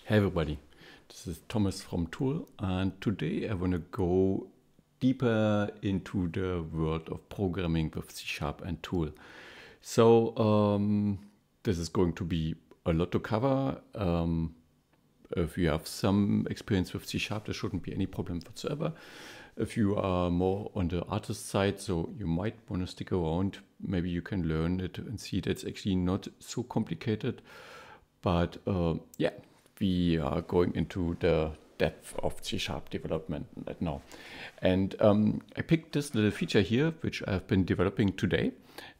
Hey everybody, this is Thomas from Tooll, and today I want to go deeper into the world of programming with C# and Tooll. So this is going to be a lot to cover. If you have some experience with C#, there shouldn't be any problem whatsoever. If you are more on the artist side, so you might want to stick around, maybe you can learn it and see that it's actually not so complicated. But yeah, we are going into the depth of C# development right now. And I picked this little feature here, which I've been developing today.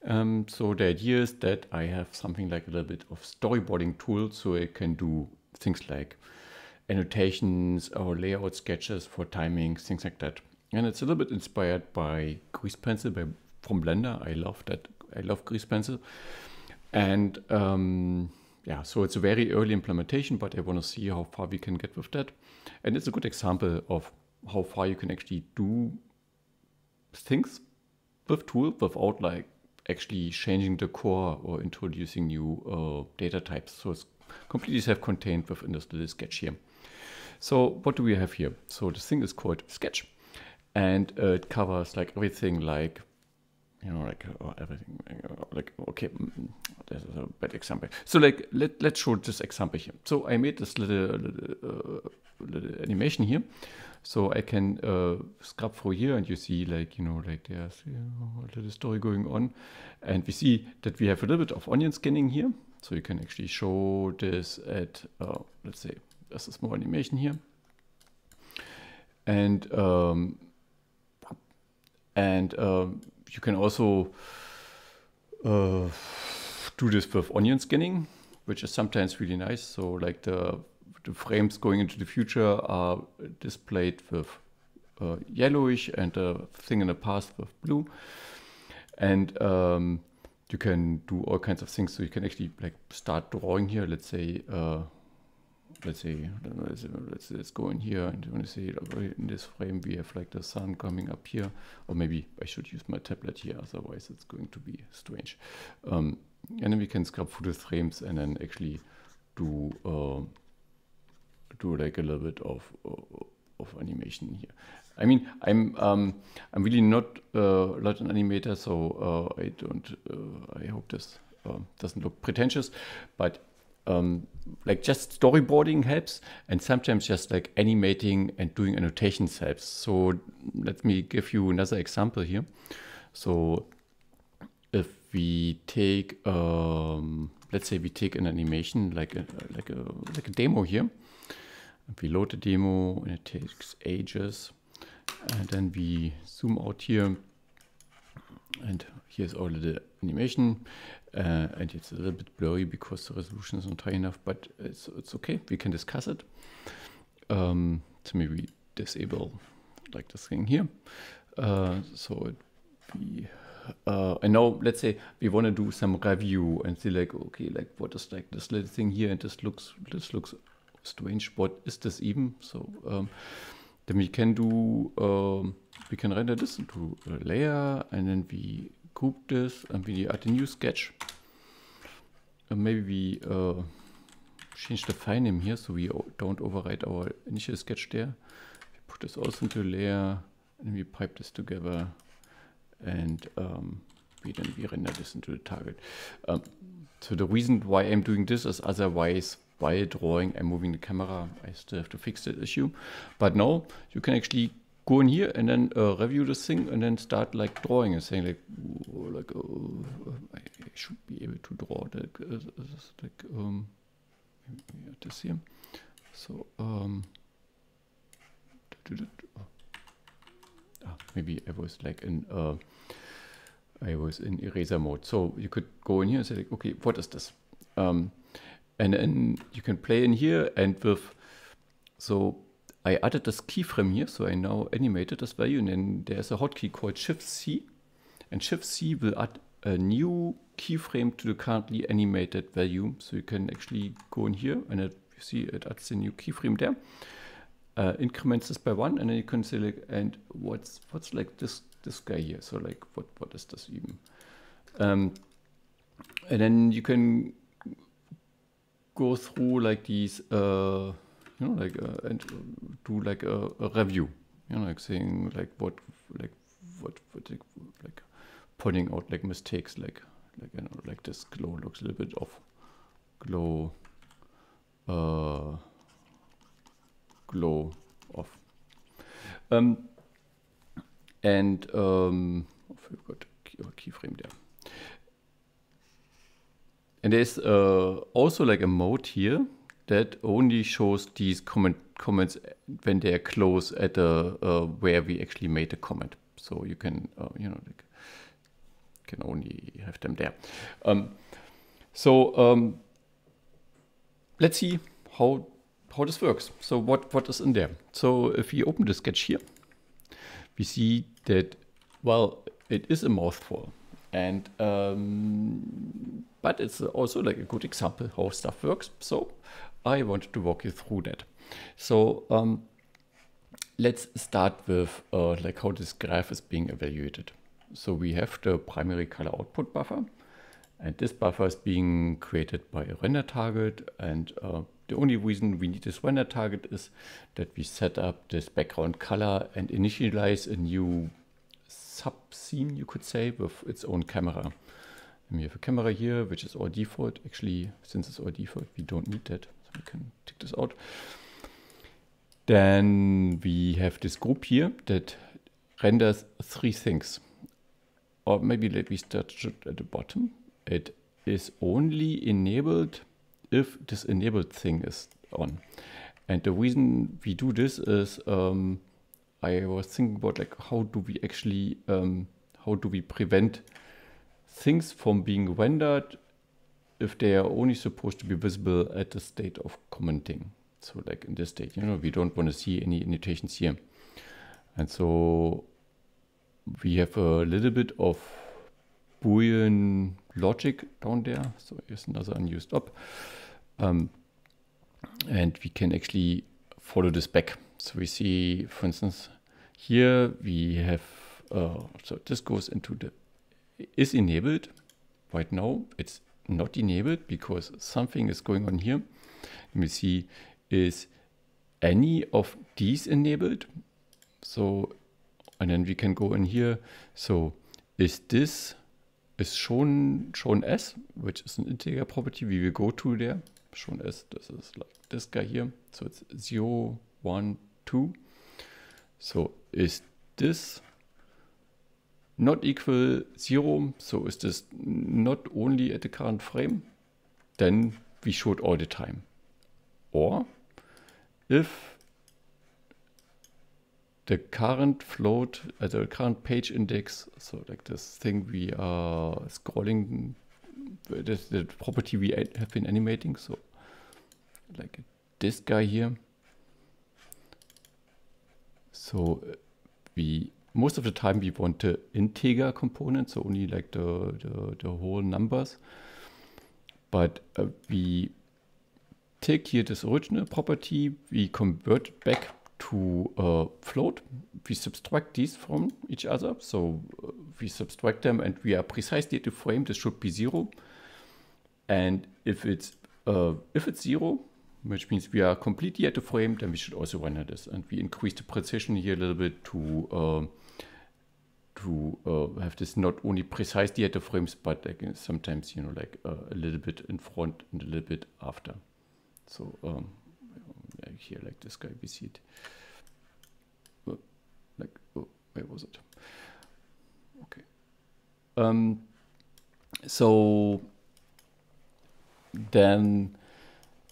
So the idea is that I have something like a little bit of storyboarding tool, so I can do things like annotations or layout sketches for timings, things like that. And it's a little bit inspired by Grease Pencil from Blender. I love that. I love Grease Pencil. And yeah, so it's a very early implementation, but I want to see how far we can get with that. And it's a good example of how far you can actually do things with Tooll without like actually changing the core or introducing new data types. So it's completely self-contained within this little sketch here. So what do we have here? So this thing is called Sketch, and it covers like everything, like, you know, like everything, like, okay, this is a bad example. So like, let's show this example here. So I made this little animation here. So I can scrub through here and you see, like, you know, like there's, you know, a little story going on. And we see that we have a little bit of onion scanning here. So you can actually show this at, let's say, there's a small animation here. And you can also do this with onion scanning, which is sometimes really nice. So like the frames going into the future are displayed with yellowish and the thing in the past with blue. And you can do all kinds of things. So you can actually like start drawing here. Let's say, let's go in here and you want to see in this frame we have like the sun coming up here, or maybe I should use my tablet here, otherwise it's going to be strange. And then we can scrub through the frames and then actually do like a little bit of animation here. I mean, I'm really not a lot an animator, so I hope this doesn't look pretentious, but like just storyboarding helps, and sometimes just like animating and doing annotations helps. So let me give you another example here. So if we take, let's say we take an animation like a demo here, and we load the demo and it takes ages, and then we zoom out here, and here's all the animation. And it's a little bit blurry because the resolution is not high enough, but it's okay. We can discuss it. So maybe disable like this thing here. So it be, and now let's say we want to do some review and see like, okay, like what is like this little thing here, and this looks strange. What is this even? So then we can do we can render this into a layer, and then we group this and we add a new sketch. And maybe we change the file name here so we don't overwrite our initial sketch there. We put this also into a layer and we pipe this together, and we render this into the target. So the reason why I'm doing this is otherwise while drawing I'm moving the camera. I still have to fix that issue. But now you can actually go in here and then review this thing and then start like drawing and saying like, I should be able to draw that, like this here. So maybe I was like in eraser mode. So you could go in here and say like, okay, what is this? And then you can play in here, and with, so I added this keyframe here, so I now animated this value, and then there's a hotkey called Shift-C, and Shift-C will add a new keyframe to the currently animated value. So you can actually go in here, and you see it adds a new keyframe there, increments this by 1, and then you can select, and what's like this guy here. So like what is this even? And then you can go through like these, you know, like and do like a review, you know, like saying like what like pointing out like mistakes, like you know, like this glow looks a little bit off, glow off, and we've got a keyframe there. And there's also like a mode here that only shows these comments when they are close at the where we actually made the comment. So you can you know, like, can only have them there. Let's see how this works. So what is in there? So if we open the sketch here, we see that, well, it is a mouthful. And but it's also like a good example how stuff works. So I wanted to walk you through that. So let's start with like how this graph is being evaluated. So we have the primary color output buffer, and this buffer is being created by a render target. And the only reason we need this render target is that we set up this background color and initialize a new sub-scene, you could say, with its own camera. And we have a camera here, which is our default. Actually, since it's our default, we don't need that. So we can take this out. Then we have this group here that renders three things. Or maybe let me start at the bottom. It is only enabled if this enabled thing is on. And the reason we do this is I was thinking about like how do we actually how do we prevent things from being rendered if they are only supposed to be visible at the state of commenting. So like in this state, you know, we don't want to see any annotations here. And so we have a little bit of Boolean logic down there. So here's another unused op. And we can actually follow this back. So we see, for instance, here we have, so this goes into the, is enabled. Right now it's not enabled because something is going on here. And we see, is any of these enabled? So, and then we can go in here. So is this is shown as, which is an integer property. We will go to there, shown as, this is like this guy here. So it's 0, 1, 2. So is this not equal 0? So is this not only at the current frame? Then we show it all the time. Or if the current float, the current page index, so like this thing we are scrolling, the property we have been animating, so like this guy here. So we, most of the time we want the integer component, so only like the whole numbers. But we take here this original property, we convert it back to float. We subtract these from each other. So we subtract them and we are precisely at the frame. This should be 0. And if it's 0, which means we are completely at the frame, then we should also render this. And we increase the precision here a little bit to have this not only precisely at the frames, but like sometimes, you know, like a little bit in front and a little bit after. So like here, like this guy, we see it. Like, oh, where was it? Okay. So then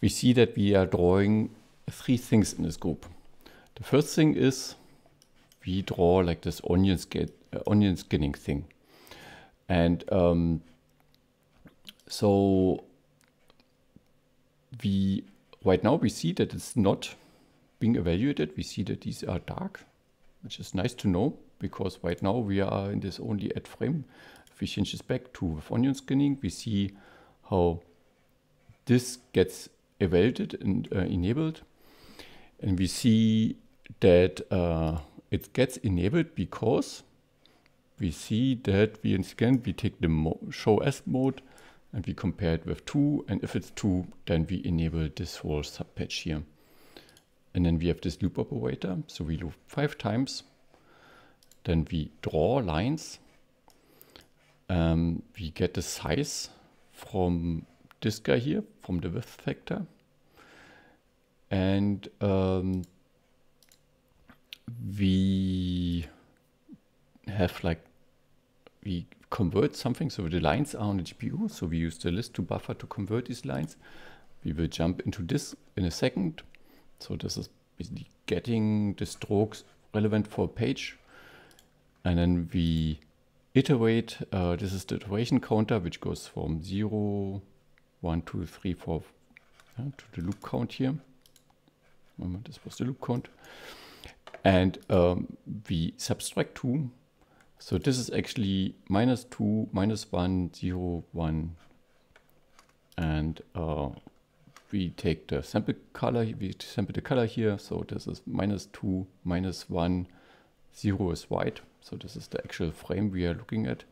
we see that we are drawing three things in this group. The first thing is we draw like this onion skinning thing. And so right now we see that it's not being evaluated. We see that these are dark, which is nice to know, because right now we are in this only at frame. If we change this back to with onion skinning, we see how this gets evaluated and enabled. And we see that it gets enabled because we see that we take the show as mode. and we compare it with 2, and if it's 2, then we enable this whole subpatch here. And then we have this loop operator, so we loop 5 times, then we draw lines, we get the size from this guy here, from the width factor, and we have like, we convert something, so the lines are on the GPU, so we use the list to buffer to convert these lines. We will jump into this in a second. So this is basically getting the strokes relevant for a page, and then we iterate. This is the iteration counter, which goes from 0, 1, 2, 3, 4 to the loop count here. This was the loop count. And we subtract 2. So this is actually -2, -1, 0, 1. And we take the sample color, we sample the color here. So this is -2, -1, 0 is white. So this is the actual frame we are looking at.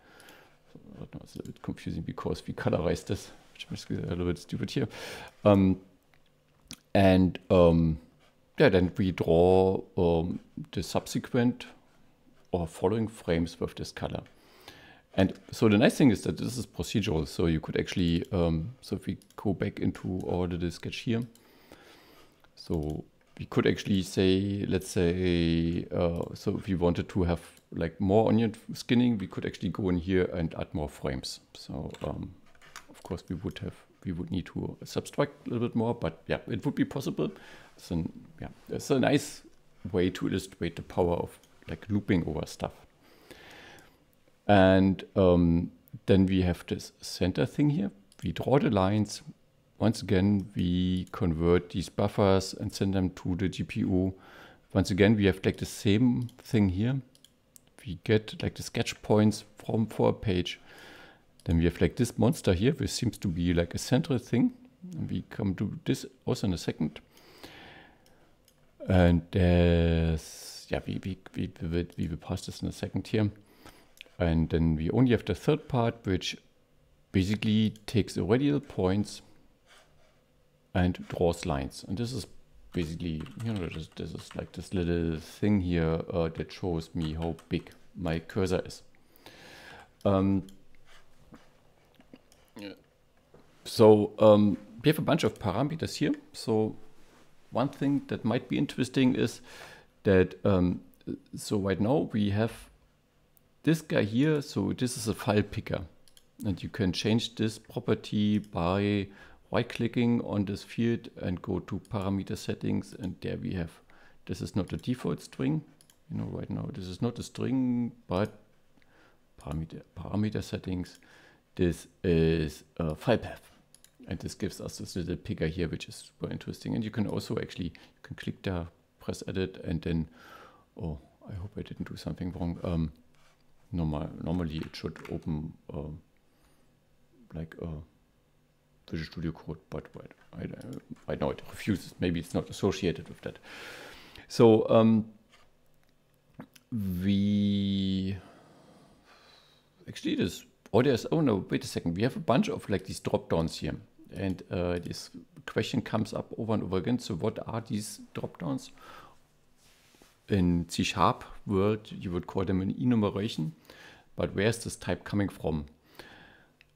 So, it's a little bit confusing because we colorize this, which makes it a little bit stupid here. Yeah, then we draw the subsequent or following frames with this color. And so the nice thing is that this is procedural. So you could actually, so if we go back into our little sketch here, so we could actually say, let's say, so if we wanted to have like more onion skinning, we could actually go in here and add more frames. So of course we would need to subtract a little bit more, but yeah, it would be possible. So yeah, it's a nice way to illustrate the power of like looping over stuff. And then we have this center thing here. We draw the lines. Once again, we convert these buffers and send them to the GPU. Once again, we have like the same thing here. We get like the sketch points for a page. Then we have like this monster here, which seems to be like a central thing. And we come to this also in a second. And there's, yeah, we will pass this in a second here. And then we only have the third part, which basically takes the radial points and draws lines. And this is basically, you know, this is like this little thing here that shows me how big my cursor is. So we have a bunch of parameters here. So one thing that might be interesting is that, so right now we have this guy here. So this is a file picker, and you can change this property by right-clicking on this field and go to parameter settings. And there we have, this is not a default string. You know, right now this is not a string, but parameter settings. This is a file path. And this gives us this little picker here, which is super interesting. And you can also actually, you can click there, press edit, and then, oh, I hope I didn't do something wrong. Normally it should open like a Visual Studio Code, but right now it refuses. Maybe it's not associated with that. So we actually oh no, wait a second. We have a bunch of like these drop downs here. And this question comes up over and over again. So what are these drop downs? In C# world, you would call them an enumeration. But where's this type coming from?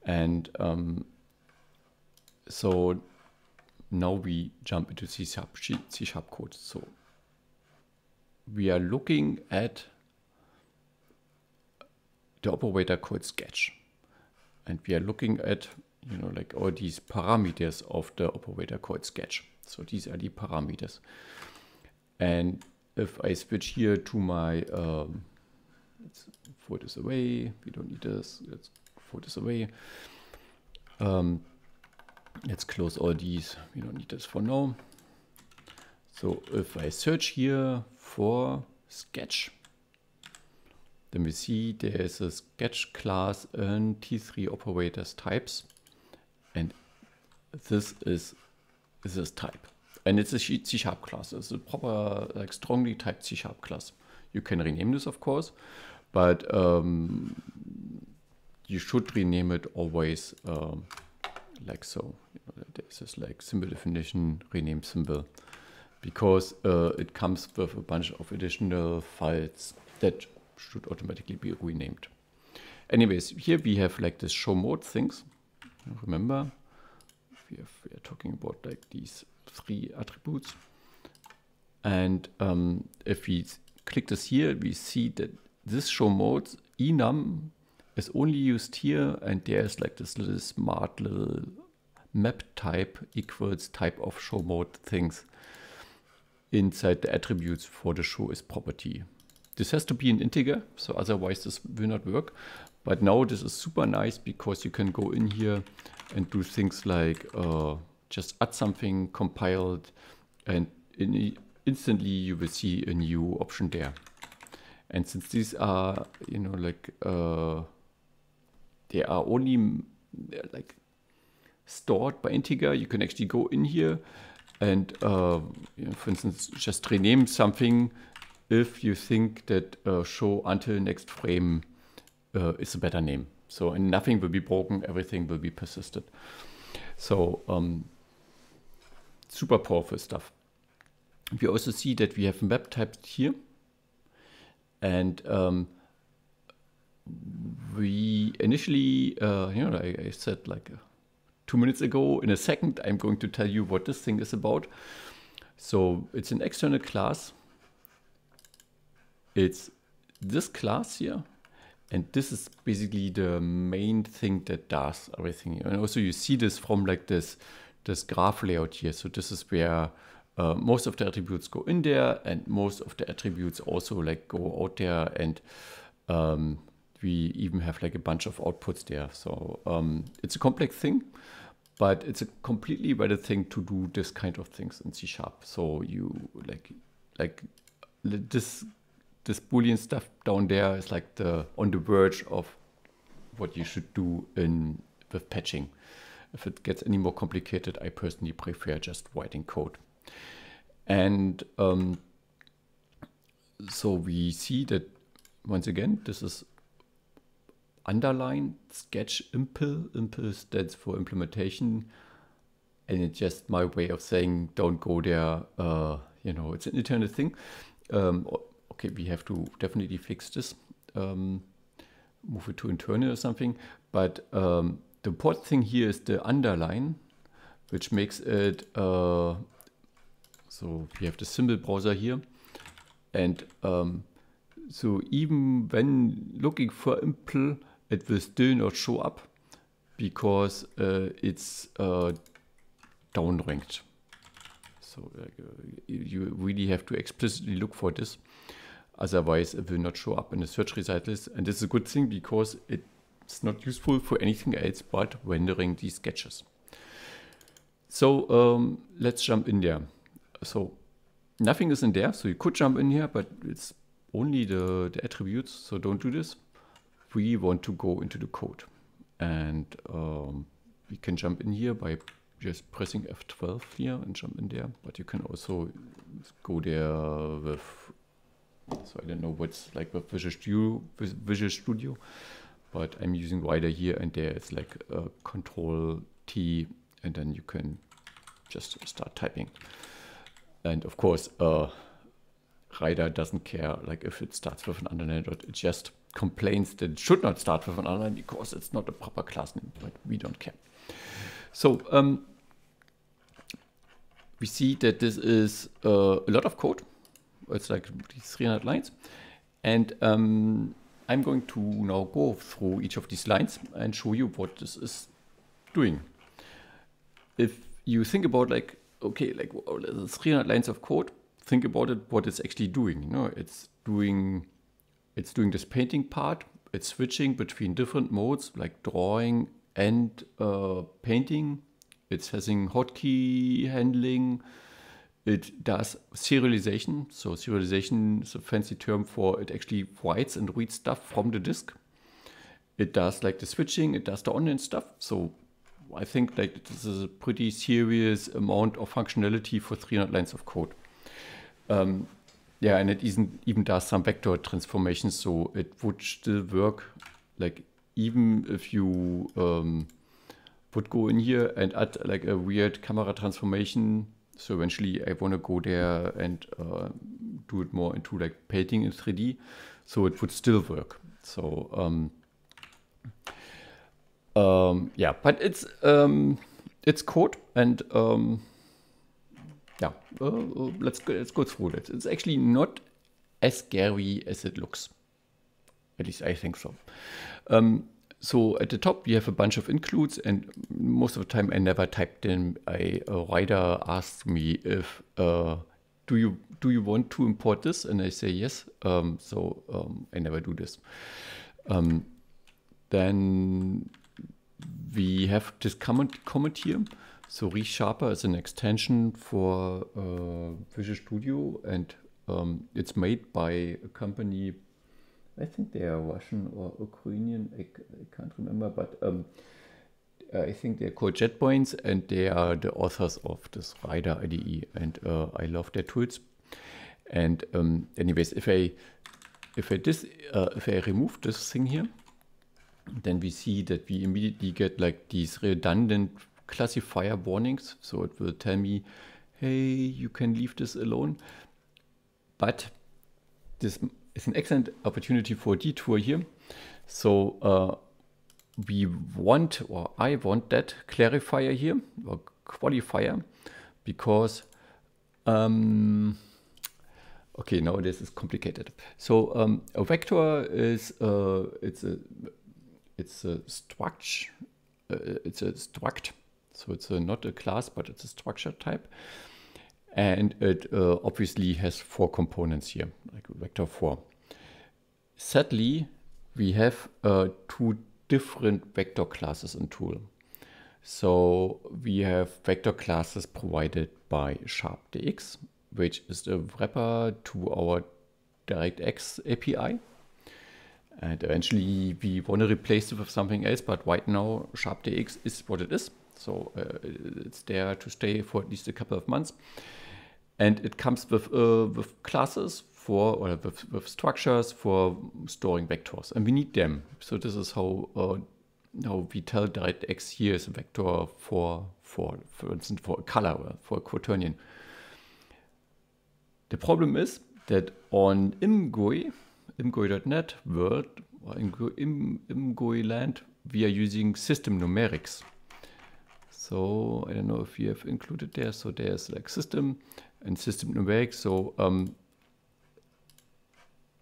And so now we jump into C# code. So we are looking at the operator called sketch. And we are looking at, you know, like all these parameters of the operator called sketch. So these are the parameters. And if I switch here to my, let's throw this away. We don't need this. Let's throw this away. Let's close all these. We don't need this for now. So if I search here for sketch, then we see there is a sketch class and T3 operators types. And this is this type. And it's a C# class. It's a proper, like strongly typed C# class. You can rename this, of course, but you should rename it always like so. This is like symbol definition, rename symbol, because it comes with a bunch of additional files that should automatically be renamed. Anyways, here we have like this show mode things. Remember, we are talking about like these 3 attributes. And if we click this here, we see that this show mode enum is only used here, and there's like this little smart little map type equals type of show mode things inside the attributes for the show is property. This has to be an integer, so otherwise this will not work. But now this is super nice because you can go in here and do things like just add something, compile it, and instantly you will see a new option there. And since these are, you know, like they are only like stored by integer, you can actually go in here and, you know, for instance, just rename something if you think that show until next frame is a better name. So, and nothing will be broken, everything will be persisted. So, super powerful stuff. We also see that we have web types here. And we initially, you know, I said like 2 minutes ago, in a second, I'm going to tell you what this thing is about. So it's an external class. It's this class here. And this is basically the main thing that does everything. And also you see this from like this graph layout here. So this is where most of the attributes go in there, and most of the attributes also like go out there, and we even have like a bunch of outputs there. So it's a complex thing, but it's a completely valid thing to do this kind of things in C#. So you like this Boolean stuff down there is like on the verge of what you should do with patching. If it gets any more complicated, I personally prefer just writing code. And so we see that once again, this is underline sketch impl. Impl stands for implementation, and it's just my way of saying don't go there. You know, it's an internal thing. Okay, we have to definitely fix this. Move it to internal or something. But the important thing here is the underline, which makes it. So we have the symbol browser here, and so even when looking for impl, it will still not show up because it's downranked. So you really have to explicitly look for this, otherwise it will not show up in the search result list. And this is a good thing because it's not useful for anything else but rendering these sketches. So let's jump in there. So nothing is in there, so you could jump in here, but it's only the attributes, so don't do this. We want to go into the code, and we can jump in here by just pressing F12 here and jump in there, but you can also go there with, so I don't know what's like with Visual Studio, but I'm using Rider here, and there it's like Control T, and then you can just start typing. And of course, Rider doesn't care like if it starts with an underline, or it just complains that it should not start with an underline because it's not a proper class name, but we don't care. So we see that this is a lot of code. It's like these 300 lines. And I'm going to now go through each of these lines and show you what this is doing. If you think about like, okay, like 300 lines of code, think about it, what it's actually doing. You know, it's doing this painting part. It's switching between different modes like drawing and painting. It's having hotkey handling. It does serialization. So serialization is a fancy term for it actually writes and reads stuff from the disk. It does like the switching. It does the online stuff. So I think like this is a pretty serious amount of functionality for 300 lines of code. Yeah, and it even does some vector transformations, so it would still work like even if you would go in here and add like a weird camera transformation. So eventually I want to go there and do it more into like painting in 3D. So it would still work. So yeah, but it's code, and yeah, let's go through it. It's actually not as scary as it looks. At least I think so. So at the top we have a bunch of includes, and most of the time I never typed in. A writer asks me if do you want to import this, and I say yes. I never do this. Then we have this comment here. So Resharper is an extension for Visual Studio, and it's made by a company. I think they are Russian or Ukrainian. I can't remember, but I think they're called JetBrains, and they are the authors of this Rider IDE, and I love their tools. And anyways, if I remove this thing here, then we see that we immediately get like these redundant classifier warnings. So it will tell me, hey, you can leave this alone. But this is an excellent opportunity for a detour here. So we want, or I want that clarifier here, or qualifier, because okay, now this is complicated. So a vector is it's a struct. So it's not a class, but it's a structure type. And it obviously has 4 components here, like vector 4. Sadly, we have 2 different vector classes in Tooll. So we have vector classes provided by SharpDX, which is the wrapper to our DirectX API. And eventually we want to replace it with something else, but right now SharpDX is what it is. So it's there to stay for at least a couple of months. And it comes with classes for, or with structures for storing vectors, and we need them. So this is how we tell DirectX here is a vector for instance, for a color, for a quaternion. The problem is that on imgui.net world, or imgui land, we are using system numerics. So I don't know if you have included there. So there's like system and system numerics. So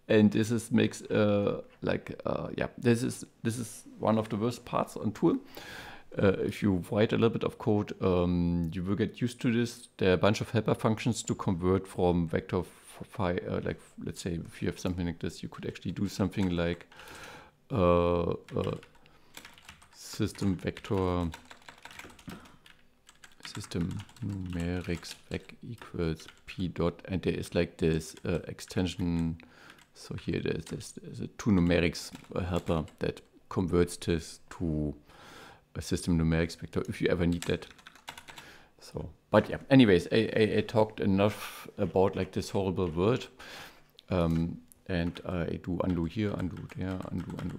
and this is makes yeah, this is one of the worst parts on Tooll. If you write a little bit of code, you will get used to this. There are a bunch of helper functions to convert from vector file. Like let's say if you have something like this, you could actually do something like system vector system numerics vec equals p dot, and there is like this extension. So here there's a two-numerics helper that converts this to a system numerics vector if you ever need that. So, but yeah, anyways, I talked enough about like this horrible word. And I do undo here, undo there, undo. We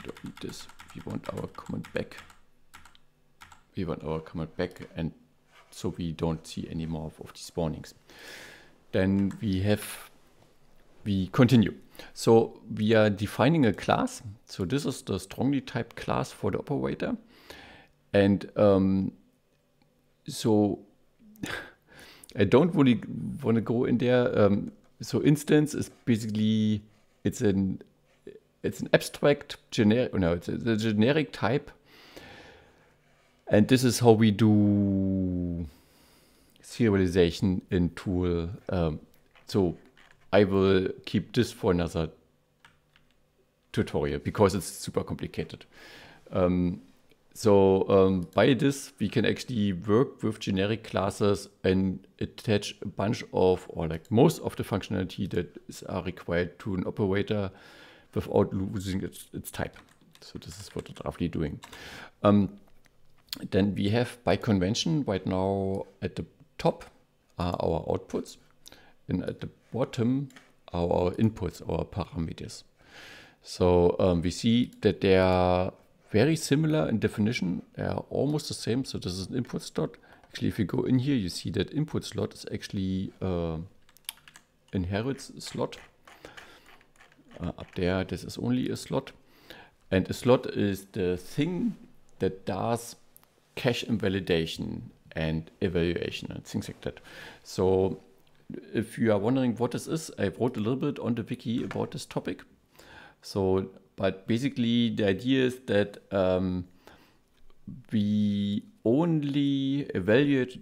don't need this. We want our comment back. We want our comment back, and so we don't see any more of these warnings. Then we continue. So we are defining a class. So this is the strongly typed class for the operator. And so I don't really want to go in there. So instance is basically, it's an abstract generic, no, it's a generic type. And this is how we do serialization in Tooll. So I will keep this for another tutorial because it's super complicated. By this, we can actually work with generic classes and attach a bunch of, or like most of the functionality that are required to an operator without losing its type. So this is what it's roughly doing. Then we have, by convention, right now at the top are our outputs, and at the bottom are our inputs, our parameters. So we see that there are very similar in definition. They are almost the same. So this is an input slot. Actually, if you go in here, you see that input slot is actually inherits slot. Up there, this is only a slot. And a slot is the thing that does cache invalidation and evaluation and things like that. So if you are wondering what this is, I wrote a little bit on the wiki about this topic. So, but basically the idea is that we only evaluate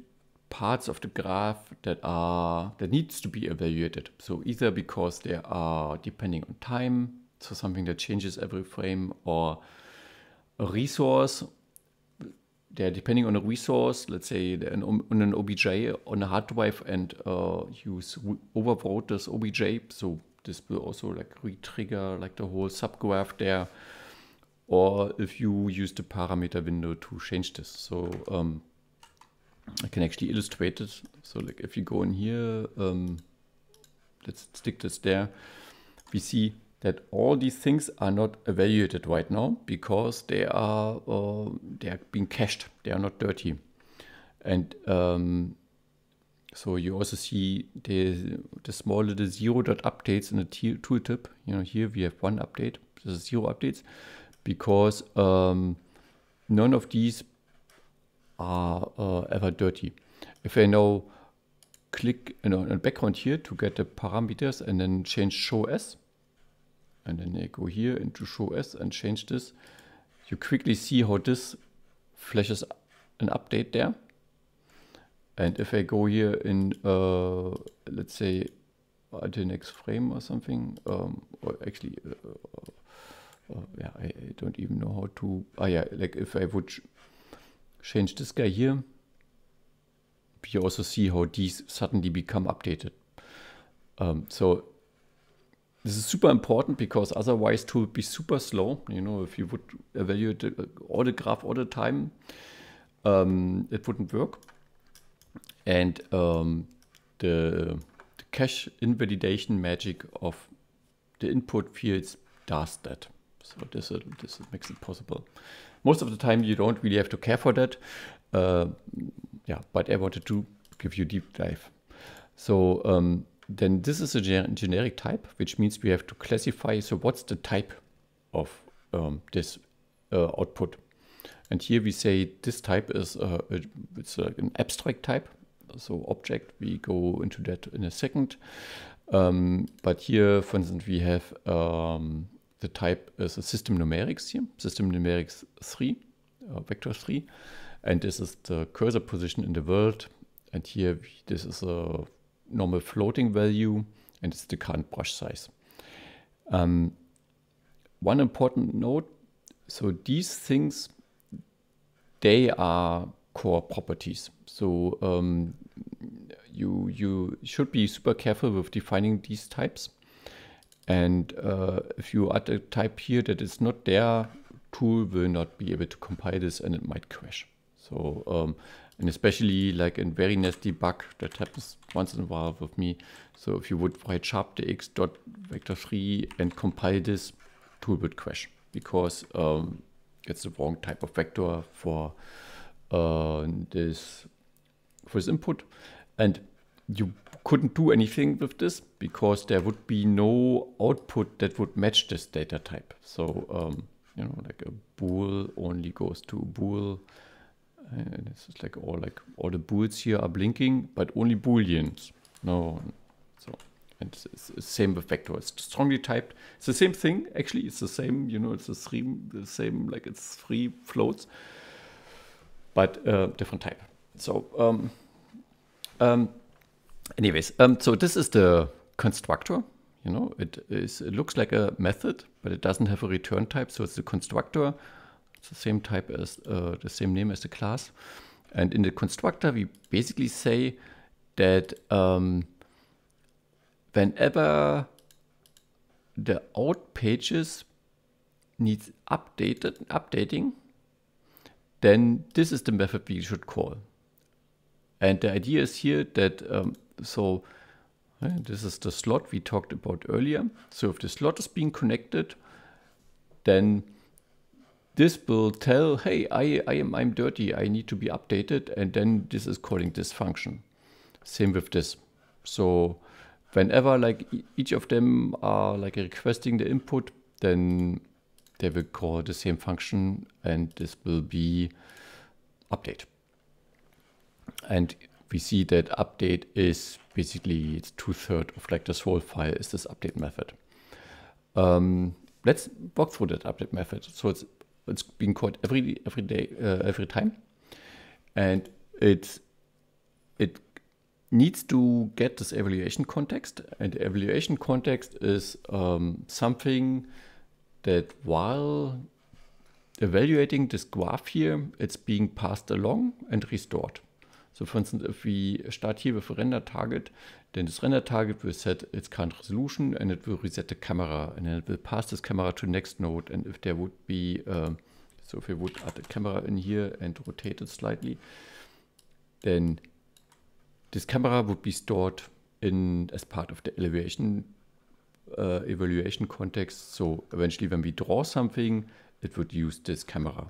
parts of the graph that needs to be evaluated. So either because they are depending on time, so something that changes every frame, or a resource. They're depending on a resource, let's say on an OBJ on a hard drive, and you overwrote this OBJ. So this will also like re-trigger like the whole subgraph there. Or if you use the parameter window to change this. So I can actually illustrate it. So like if you go in here, let's stick this there. We see that all these things are not evaluated right now because they are being cached. They are not dirty. And so you also see the small little 0 dot updates in the tooltip. You know, here we have one update. This is 0 updates because none of these are ever dirty. If I now click on the background here to get the parameters and then change show as, and then I go here into show as and change this, you quickly see how this flashes an update there. And if I go here in, let's say, the next frame or something, or actually, yeah, I don't even know how to, yeah, like if I would change this guy here, you also see how these suddenly become updated. So this is super important because otherwise Tooll would be super slow. You know, if you would evaluate all the graph all the time, it wouldn't work. And the cache invalidation magic of the input fields does that. So this makes it possible. Most of the time you don't really have to care for that. Yeah, but I wanted to give you a deep dive. So then this is a generic type, which means we have to classify. So what's the type of this output? And here we say this type is it's an abstract type. So object, we go into that in a second. But here, for instance, we have the type is a system numerics here, system numerics 3, vector 3. And this is the cursor position in the world. And here, this is a normal floating value, and it's the current brush size. One important note, so these things, they are core properties. So you should be super careful with defining these types. And if you add a type here that is not there, Tooll will not be able to compile this and it might crash. So, and especially like in very nasty bug that happens once in a while with me. So if you would write sharp dx dot vector 3 and compile this, Tooll would crash because it's the wrong type of vector for this input. And you couldn't do anything with this because there would be no output that would match this data type. So, you know, like a bool only goes to bool. And this is like all the bools here are blinking, but only booleans. No, so and it's the same with vector. It's strongly typed. It's the same thing. Actually, it's the same. You know, it's the same. Like it's 3 floats, but different type. So, anyways, so this is the constructor. You know, it looks like a method, but it doesn't have a return type. So it's the constructor. It's the same type as the same name as the class. And in the constructor, we basically say that whenever the out pages needs updating, then this is the method we should call. And the idea is here that this is the slot we talked about earlier. So if the slot is being connected, then this will tell, hey, I'm dirty, I need to be updated, and then this is calling this function. Same with this. So whenever like each of them are like requesting the input, then they will call the same function, and this will be update. And we see that update is basically, it's 2/3 of like this whole file is this update method. Let's walk through that update method. So it's being called every time, and it needs to get this evaluation context, and the evaluation context is something that while evaluating this graph here, it's being passed along and restored. So for instance, if we start here with a render target, then this render target will set its current resolution, and it will reset the camera, and then it will pass this camera to next node. And if there would be, so if we would add the camera in here and rotate it slightly, then this camera would be stored in as part of the evaluation context. So eventually when we draw something, it would use this camera.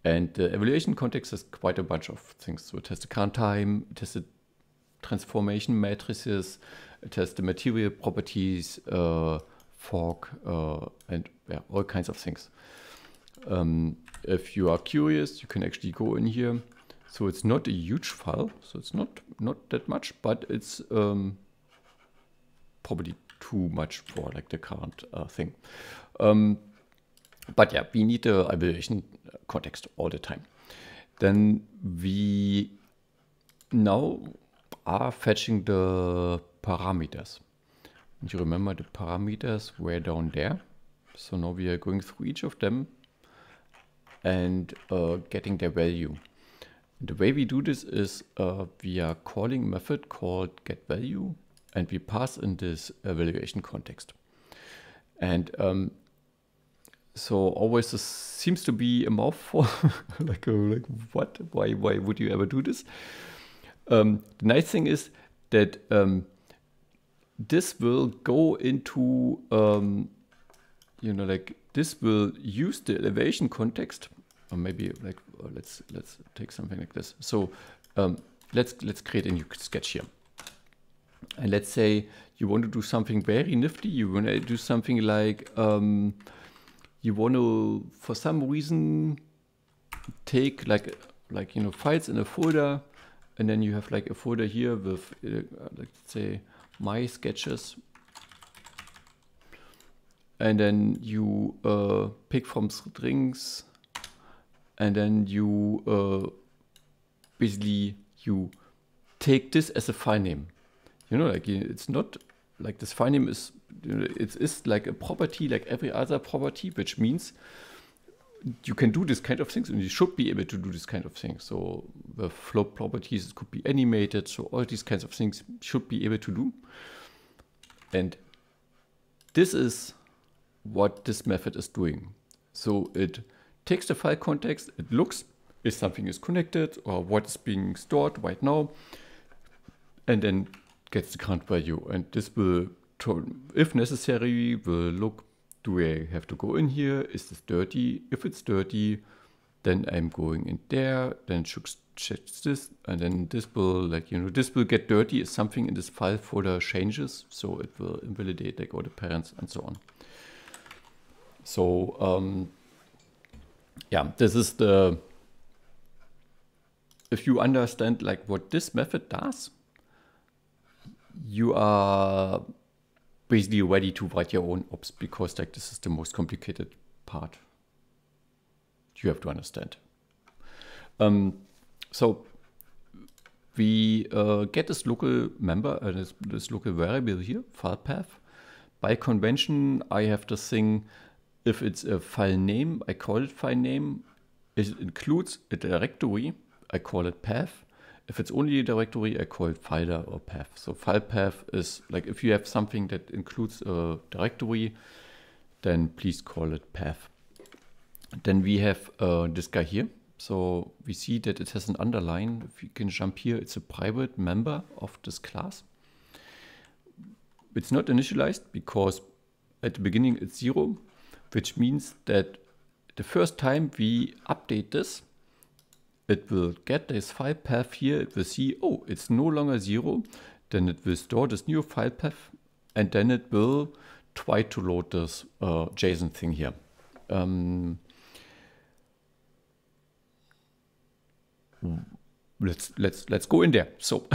And the evaluation context has quite a bunch of things. So it has the current time, it has the transformation matrices, it has the material properties, fog, and yeah, all kinds of things. If you are curious, you can actually go in here. So it's not a huge file, so it's not that much, but it's probably too much for like the current thing. But yeah, we need the evaluation context all the time. Then we now are fetching the parameters. And you remember the parameters were down there. So now we are going through each of them and getting their value. The way we do this is we are calling a method called getValue, and we pass in this evaluation context. And so always this seems to be a mouthful, like what? Why would you ever do this? The nice thing is that this will go into, like this will use the elevation context, or maybe like let's take something like this. So let's create a new sketch here, and let's say you want to do something very nifty. You want to do something like you want to, for some reason, take like files in a folder, and then you have like a folder here with let's say my sketches, and then you pick from strings, and then you basically you take this as a file name. Like it's not like this file name is, it's like a property like every other property, which means you can do this kind of things, and you should be able to do this kind of thing. So the float properties, it could be animated, so all these kinds of things should be able to do. And this is what this method is doing. So it takes the file context, it looks if something is connected or what is being stored right now, and then gets the current value. And this will, if necessary, will look, do I have to go in here? Is this dirty? If it's dirty, then I'm going in there, then checks this, and then this will this will get dirty if something in this file folder changes, so it will invalidate like all the parents and so on. So yeah, this is the, if you understand like what this method does, you are basically ready to write your own ops, because like this is the most complicated part you have to understand. So we get this local member, this local variable here, file path. By convention, I have this thing, if it's a file name, I call it file name. If it includes a directory, I call it path. If it's only a directory, I call it folder or path. So file path is like if you have something that includes a directory, then please call it path. Then we have this guy here. So we see that it has an underline. If you can jump here, it's a private member of this class. It's not initialized because at the beginning it's 0, which means that the first time we update this, it will get this file path here. It will see, oh, it's no longer 0. Then it will store this new file path, and then it will try to load this JSON thing here. Let's go in there. So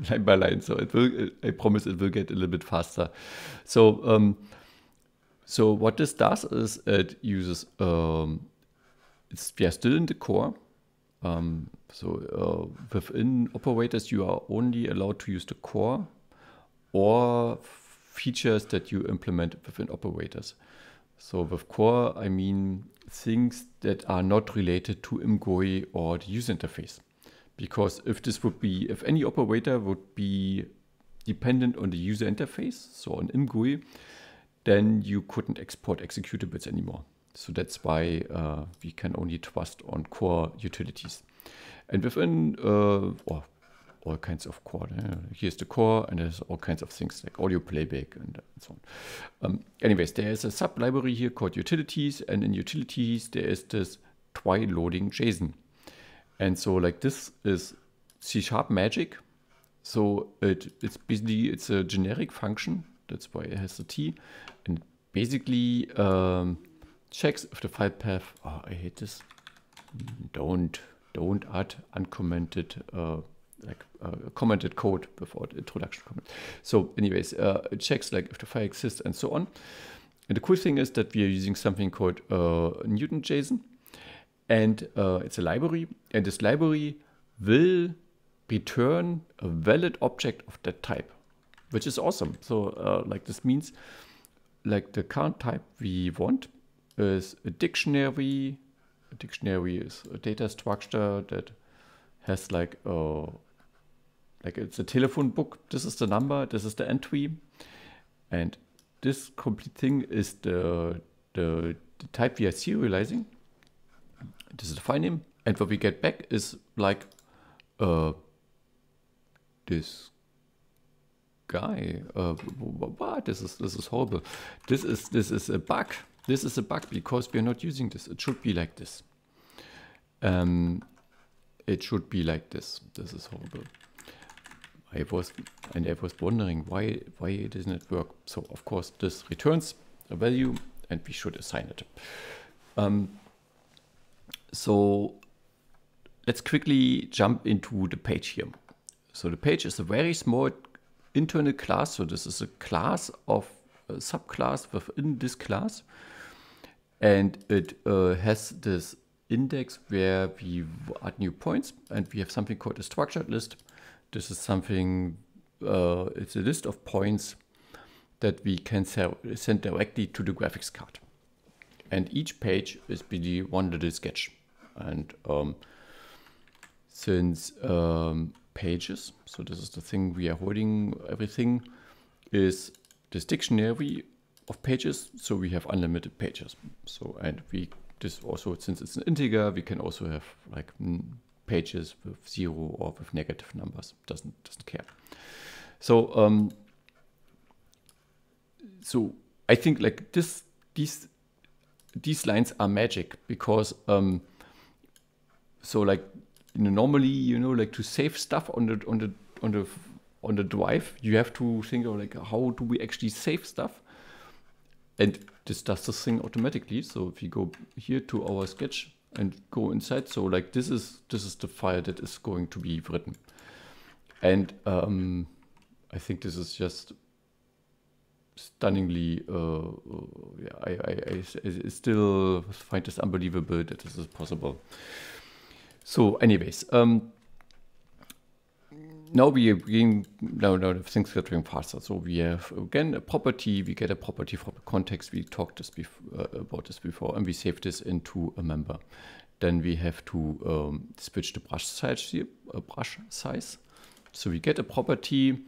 line by line. So it will. I promise it will get a little bit faster. So so what this does is it uses. We are still in the core. Within operators, you are only allowed to use the core or features that you implement within operators. So with core, I mean things that are not related to ImGUI or the user interface. Because if any operator would be dependent on the user interface, so on ImGUI, then you couldn't export executables anymore. So that's why we can only trust on core utilities. And within all kinds of core, here's the core, and there's all kinds of things like audio playback and so on. Anyways, there is a sub-library here called utilities, and in utilities there is this try loading JSON. And so like this is C# magic. So it's basically, it's a generic function. That's why it has the T. And basically checks if the file path, oh, I hate this. Don't add uncommented, commented code before the introduction comment. So anyways, it checks like if the file exists and so on. And the cool thing is that we are using something called Newton JSON. And it's a library, and this library will return a valid object of that type, which is awesome. So like this means like the current type we want is a dictionary. A dictionary is a data structure that has like it's a telephone book. This is the number, this is the entry, and this complete thing is the type we are serializing. This is the file name, and what we get back is like this guy. What? This is horrible. This is a bug. This is a bug because we are not using this. It should be like this. It should be like this. This is horrible. I was wondering why it doesn't work. So of course this returns a value, and we should assign it. So let's quickly jump into the page here. So the page is a very small internal class. So this is a class of a subclass within this class. And it has this index where we add new points, and we have something called a structured list. This is something, it's a list of points that we can send directly to the graphics card. And each page is really one little sketch. And since pages, so this is the thing we are holding, everything is this dictionary of pages, so we have unlimited pages. So, and this also, since it's an integer, we can also have like pages with 0 or with negative numbers. Doesn't care. So so I think like these lines are magic because so like normally like to save stuff on the drive, you have to think of like how do we actually save stuff, and this does this thing automatically. So if you go here to our sketch and go inside, so like this is the file that is going to be written, and I think this is just stunningly I still find this unbelievable that this is possible. So anyways, now we are beginning, now things are getting faster. So we have again a property, we get a property from the context, we talked about this before, and we save this into a member. Then we have to switch the brush size here, brush size. So we get a property,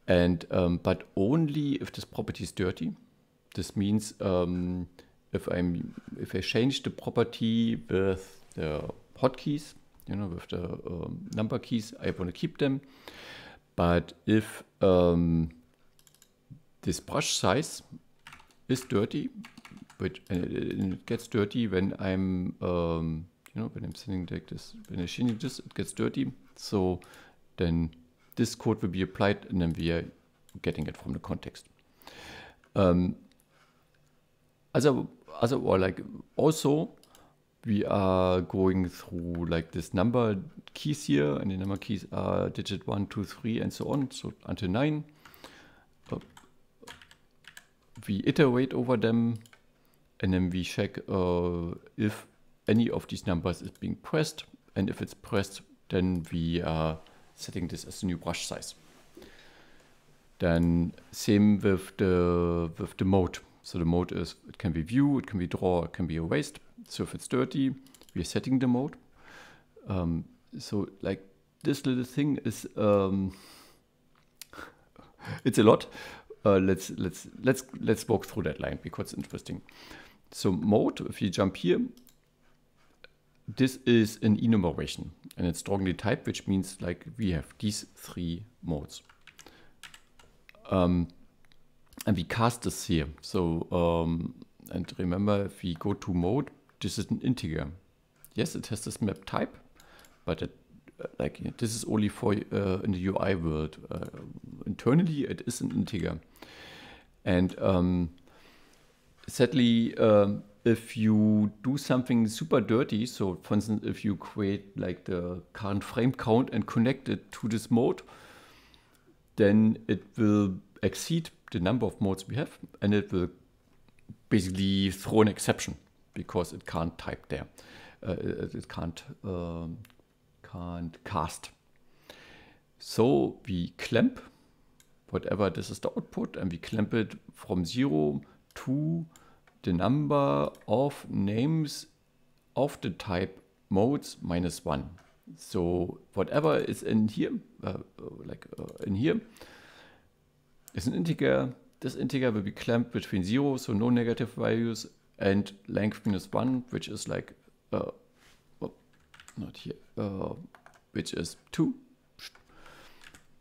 and but only if this property is dirty. This means if I change the property with the hotkeys, with the number keys, I want to keep them. But if this brush size is dirty, but it gets dirty when I'm, when I'm sending like this, when I'm changing this, it gets dirty. So then this code will be applied, and then we are getting it from the context. Also, we are going through like this number keys here, and the number keys are digit 1, 2, 3, and so on, so until 9. We iterate over them, and then we check if any of these numbers is being pressed, and if it's pressed, then we are setting this as a new brush size. Then same with the mode. So the mode is, it can be view, it can be draw, it can be erased. So if it's dirty, we are setting the mode. So like this little thing is it's a lot. Let's walk through that line because it's interesting. So mode, if you jump here, this is an enumeration, and it's strongly typed, which means like we have these 3 modes. And we cast this here. So and remember, if we go to mode, this is an integer. Yes, it has this map type, but it, this is only for in the UI world. Internally, it is an integer. And sadly, if you do something super dirty, so for instance, if you create like the current frame count and connect it to this mode, then it will exceed the number of modes we have, and it will basically throw an exception because it can't type there. It can't cast. So we clamp whatever this is the output, and we clamp it from 0 to the number of names of the type modes minus 1. So whatever is in here, in here, is an integer. This integer will be clamped between 0, so no negative values, and length minus 1, which is like, not here, which is 2.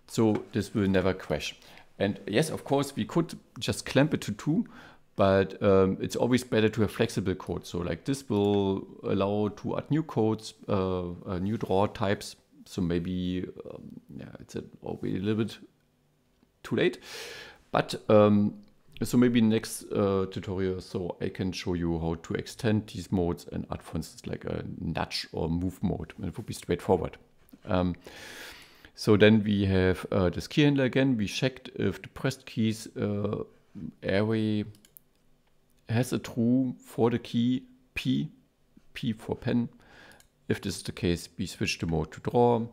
So this will never crash. And yes, of course, we could just clamp it to 2, but it's always better to have flexible code. So like this will allow to add new codes, new draw types. So maybe, yeah, it's already a little bit too late. But so maybe next tutorial, so I can show you how to extend these modes and add, for instance, like a nudge or move mode. And it would be straightforward. So then we have this key handler again. We checked if the pressed keys array has a true for the key P for pen. If this is the case, we switch the mode to draw.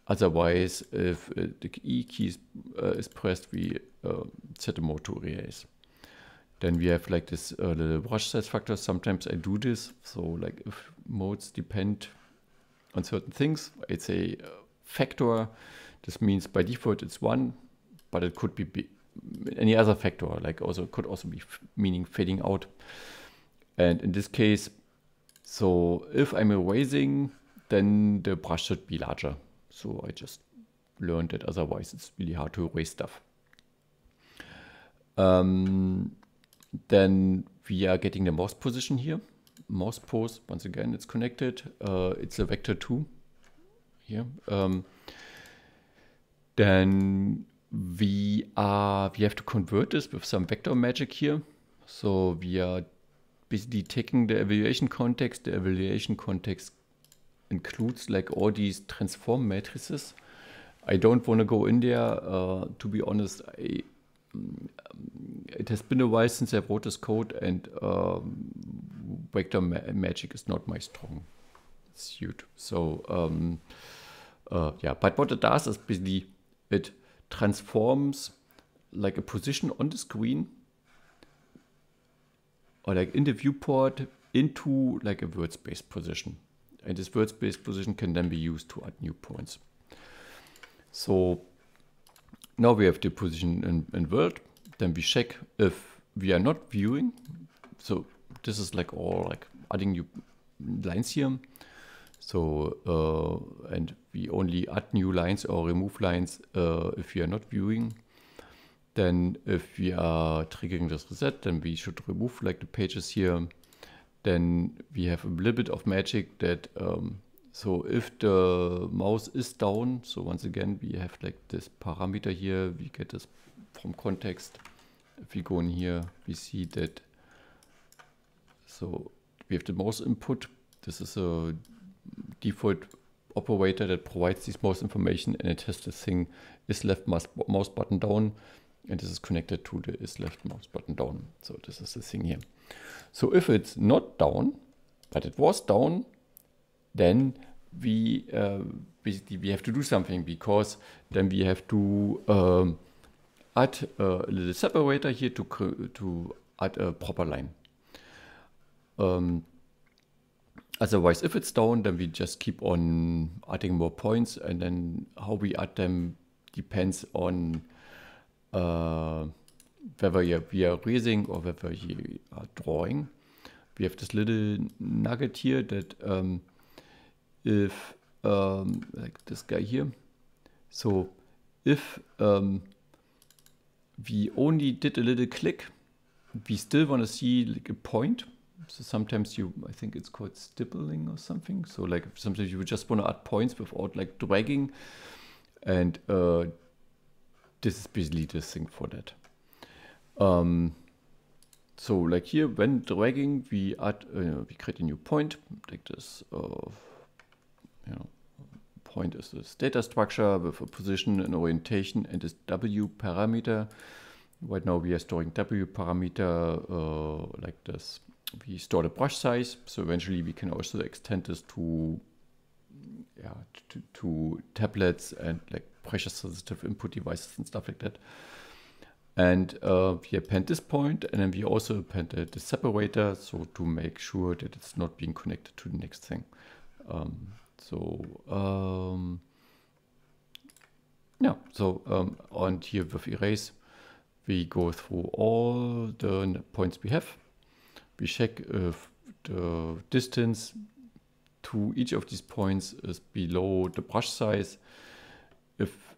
Otherwise, if the E key is pressed, we set the mode to erase. Then we have like this little brush size factor. Sometimes I do this. So like if modes depend on certain things, I'd say factor. This means by default it's 1, but it could be any other factor. Like also could also be meaning fading out. And in this case, so if I'm erasing, then the brush should be larger. So I just learned that otherwise it's really hard to erase stuff. Then we are getting the mouse position here. Mouse pose, once again, it's connected. It's a vector 2 here. Then we have to convert this with some vector magic here. So we are basically taking the evaluation context. The evaluation context includes like all these transform matrices. I don't want to go in there. To be honest, it has been a while since I wrote this code, and vector magic is not my strong suit. So yeah, but what it does is basically it transforms like a position on the screen or like in the viewport into like a word space position. And this word space position can then be used to add new points. So now we have the position in world. Then we check if we are not viewing. So this is like all like adding new lines here. So and we only add new lines or remove lines if we are not viewing. Then if we are triggering this reset, then we should remove like the pages here. Then we have a little bit of magic that so if the mouse is down, so once again we have like this parameter here, we get this from context. If we go in here, we see that, so we have the mouse input. This is a default operator that provides this mouse information, and it has this thing is left mouse button down, and this is connected to the is left mouse button down. So this is the thing here. So if it's not down, but it was down, then we basically we have to do something, because then we have to add a little separator here to add a proper line. Otherwise, if it's down, then we just keep on adding more points, and then how we add them depends on whether we are raising or whether we are drawing. We have this little nugget here that if like this guy here, so if we only did a little click, we still want to see like a point. So sometimes I think it's called stippling or something. So like sometimes you would just want to add points without like dragging, and this is basically the thing for that. So like here, when dragging, we add, we create a new point like this. Point is this data structure with a position and orientation and this W parameter. Right now we are storing W parameter like this. We store the brush size, so eventually we can also extend this to tablets and like pressure sensitive input devices and stuff like that. And we append this point, and then we also append the separator, so to make sure that it's not being connected to the next thing. And here with erase, we go through all the points we have. We check if the distance to each of these points is below the brush size. If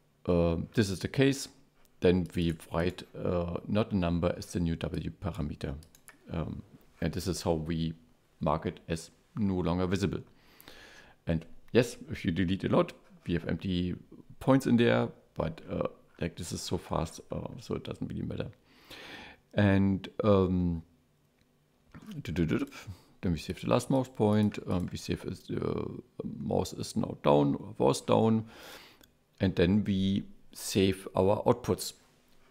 this is the case, then we write not a number as the new W parameter. And this is how we mark it as no longer visible. And yes, if you delete a lot, we have empty points in there, but like this is so fast, so it doesn't really matter. And then we save the last mouse point. We save as the mouse is now down or was down, and then we save our outputs.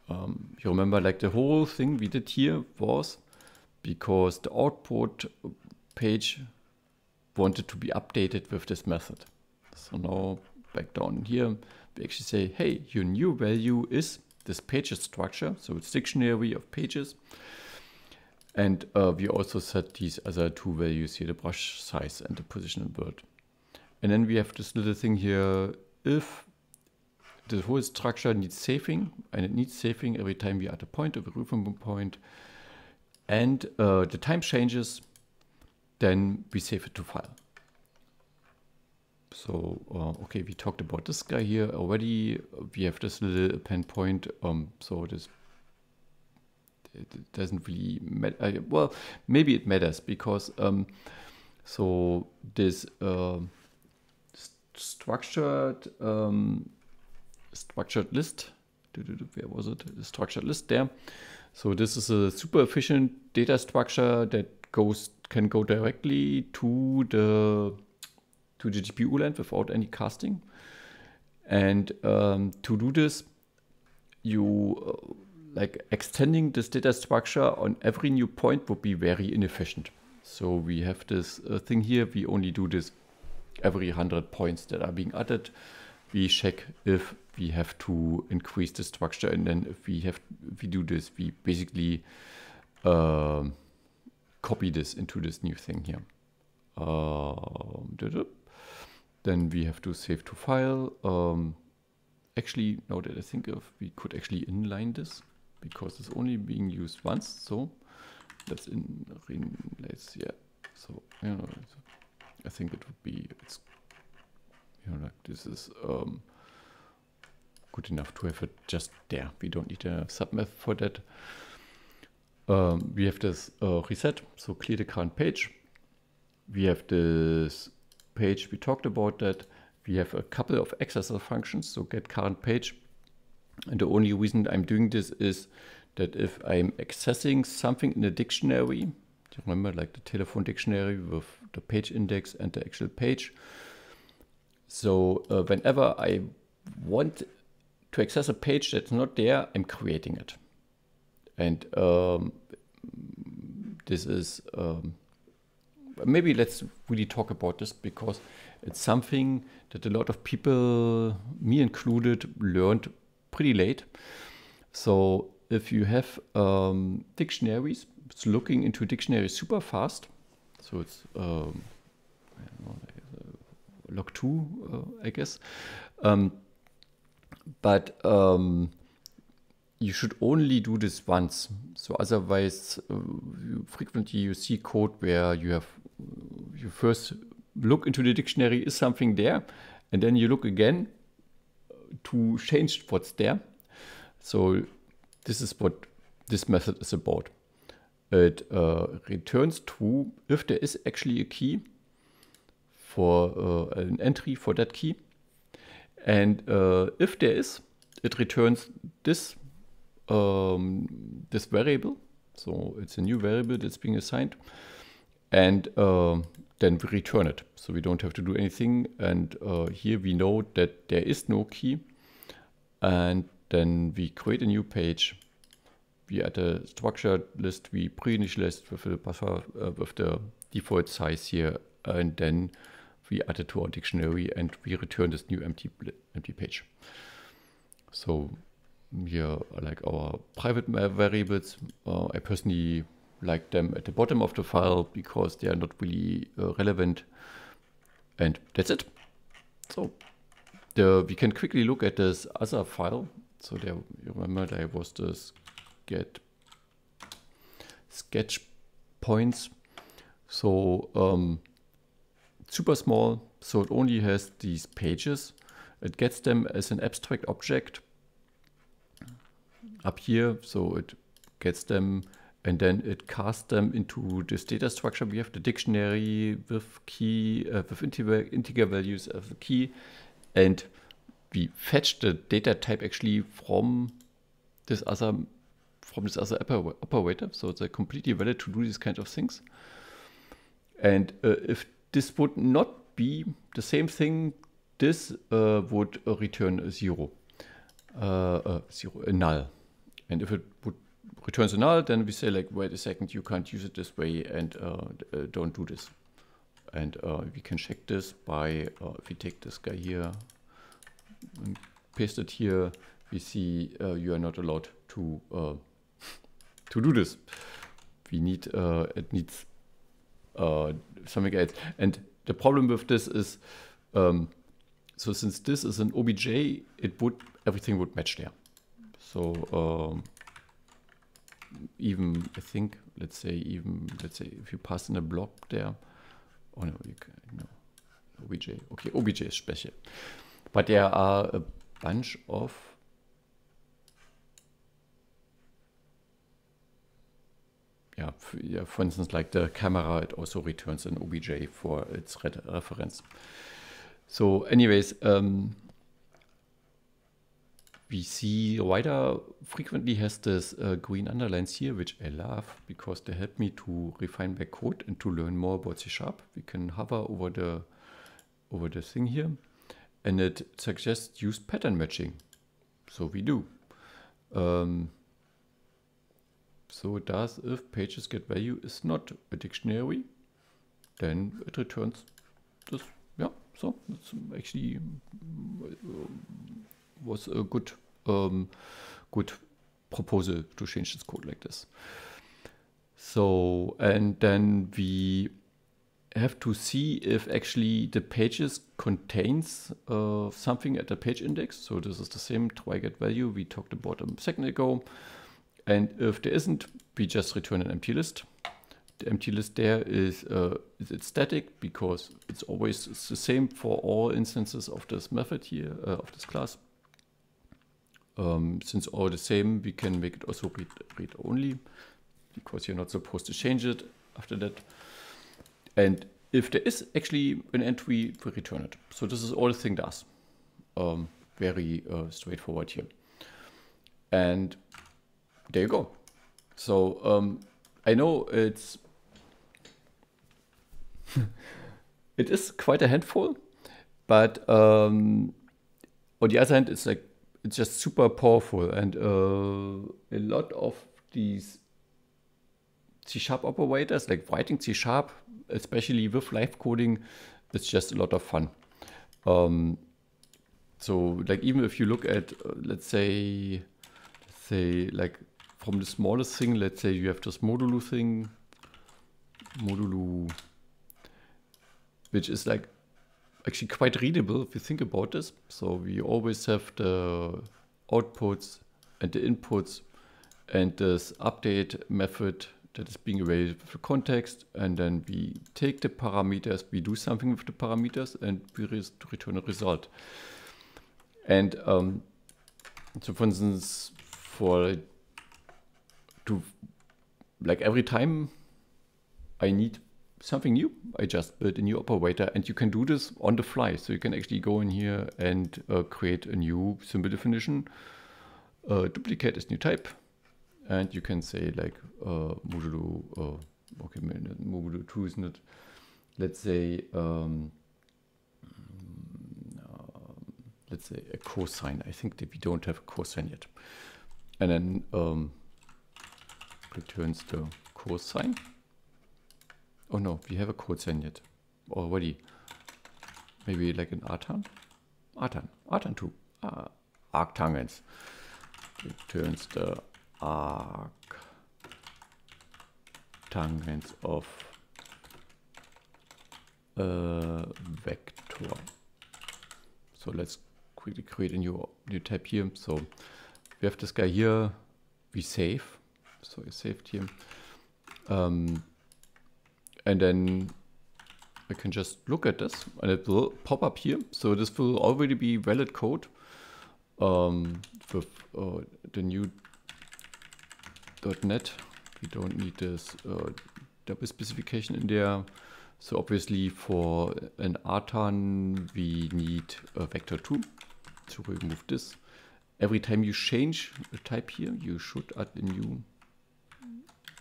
You remember, like the whole thing we did here was because the output page wanted to be updated with this method. So now back down here, we actually say, hey, your new value is this pages structure. So it's dictionary of pages. And we also set these other two values here, the brush size and the position and word. And then we have this little thing here, if the whole structure needs saving, and it needs saving every time we add a point, a reference point, and the time changes, then we save it to file. So, okay, we talked about this guy here already. We have this little append point, so this it doesn't really matter. Well, maybe it matters because so this structured list. Where was it? The structured list there. So this is a super efficient data structure that can go directly to the GPU land without any casting. And to do this, you like extending this data structure on every new point would be very inefficient. So we have this thing here. We only do this every 100 points that are being added. We check if we have to increase the structure, and then if we do this, we basically copy this into this new thing here. Then we have to save to file. Actually, now that I think of, we could actually inline this because it's only being used once. So let's So I think it would be like this is good enough to have it just there. We don't need a submethod for that. We have this reset, so clear the current page. We have this page, we talked about that. We have a couple of accessor functions, so get current page. And the only reason I'm doing this is that if I'm accessing something in a dictionary, you remember like the telephone dictionary with the page index and the actual page. So whenever I want to access a page that's not there, I'm creating it. And this is, maybe let's really talk about this, because it's something that a lot of people, me included, learned pretty late. So if you have dictionaries, it's looking into dictionaries super fast. So it's log 2, I guess. But you should only do this once. So otherwise, frequently you see code where you first look into the dictionary, is something there, and then you look again to change what's there. So this is what this method is about. It returns true if there is actually a key for an entry for that key. And if there is, it returns this this variable. So it's a new variable that's being assigned. And then we return it. So we don't have to do anything. And here we know that there is no key. And then we create a new page. We add a structured list. We pre-initialize with the buffer with the default size here. And then we add it to our dictionary and we return this new empty page. So here are like our private variables. I personally like them at the bottom of the file because they are not really relevant. And that's it. So we can quickly look at this other file. So there, you remember there was this get sketch points. So super small. So it only has these pages. It gets them as an abstract object up here. So it gets them and then it casts them into this data structure. We have the dictionary with key, with integer values of the key, and we fetch the data type actually from this other operator. So it's completely valid to do these kinds of things. And if this would not be the same thing, this would return a zero, a null. And if it would returns a null, then we say like, wait a second, you can't use it this way, and don't do this. And we can check this by, if we take this guy here and paste it here, we see you are not allowed to do this. We need, it needs something else. And the problem with this is, so since this is an OBJ, everything would match there. So even I think, let's say if you pass in a block there, oh no, you can, no, OBJ. Okay, OBJ is special, but there are a bunch of for instance, like the camera, it also returns an OBJ for its reference. So anyways, we see Rider frequently has this green underlines here, which I love because they help me to refine my code and to learn more about C#. We can hover over the thing here, and it suggests use pattern matching. So we do. So it does if pages get value is not a dictionary, then it returns this. Yeah, so it's actually was a good proposal to change this code like this. So, and then we have to see if actually the pages contains something at the page index. So this is the same try get value we talked about a second ago. And if there isn't, we just return an empty list. The empty list there is it's static because it's always the same for all instances of this method here, of this class. Since all the same, we can make it also read only, because you're not supposed to change it after that. And if there is actually an entry, we return it. So this is all the thing does. Very straightforward here. And there you go. So I know it's it is quite a handful, but on the other hand, it's like it's just super powerful, and a lot of these C# operators, like writing C#, especially with live coding, it's just a lot of fun. So like even if you look at let's say like from the smallest thing, let's say you have this modulo thing, which is like actually quite readable if you think about this. So we always have the outputs and the inputs and this update method that is being available for context, and then we take the parameters, we do something with the parameters, and we return a result. And so for instance, like every time I need something new, I just build a new operator, and you can do this on the fly. So you can actually go in here and create a new symbol definition, duplicate this new type, and you can say like modulo, okay, modulo 2 isn't it? Let's say a cosine. I think that we don't have a cosine yet. And then returns the cosine. Oh no, we have a cosine yet already. Maybe like an arctan? Arctan 2. Arctangents. Returns the arctangents of a vector. So let's quickly create a new type here. So we have this guy here, we save. So it's saved here. And then I can just look at this and it will pop up here. So this will already be valid code with the new .NET. We don't need this double specification in there. So obviously for an arctan we need a vector 2 to remove this. Every time you change the type here, you should add a new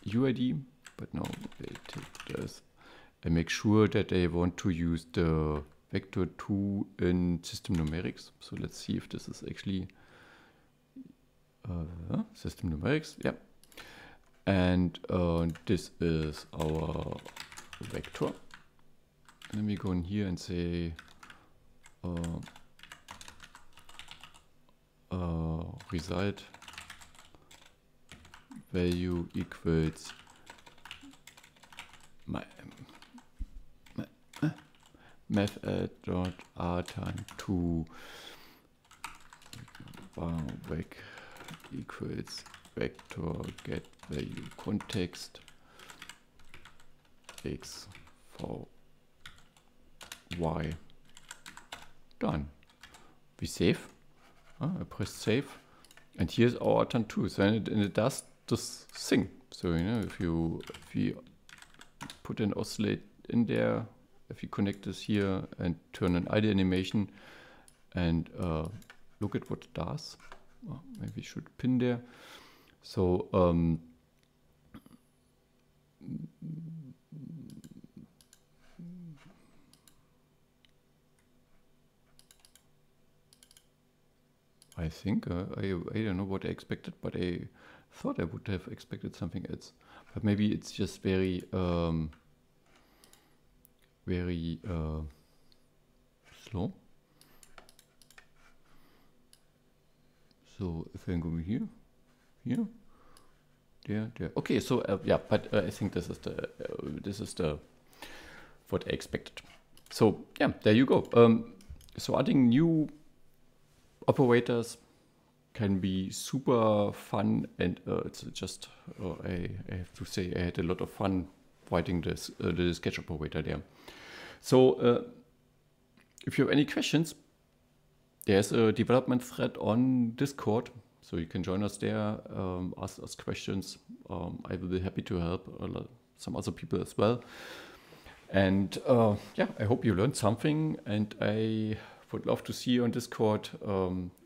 UID. But now they take this and make sure that they want to use the vector 2 in system numerics. So let's see if this is actually system numerics. Yeah. And this is our vector. And then we go in here and say result value equals math.arctan2 vec equals vector get value context x for y. Done. We save. I press save, and here's our arctan2. So and it does this thing. So you know, if you put an oscillate in there, if you connect this here and turn an idle animation and look at what it does. Well, maybe we should pin there. So I think I don't know what I expected, but I thought I would have expected something else. But maybe it's just very slow. So if I go here, there. Okay, so yeah, but I think this is the what I expected. So yeah, there you go. So adding new operators can be super fun, and it's just I have to say I had a lot of fun writing this the sketch operator there. So if you have any questions, there's a development thread on Discord So you can join us there, ask us questions. I will be happy to help some other people as well. And yeah, I hope you learned something, and I would love to see you on Discord.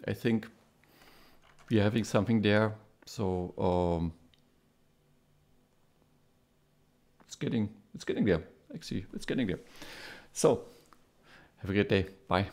I think we are having something there. So it's getting there. Actually, it's getting there. So have a great day. Bye.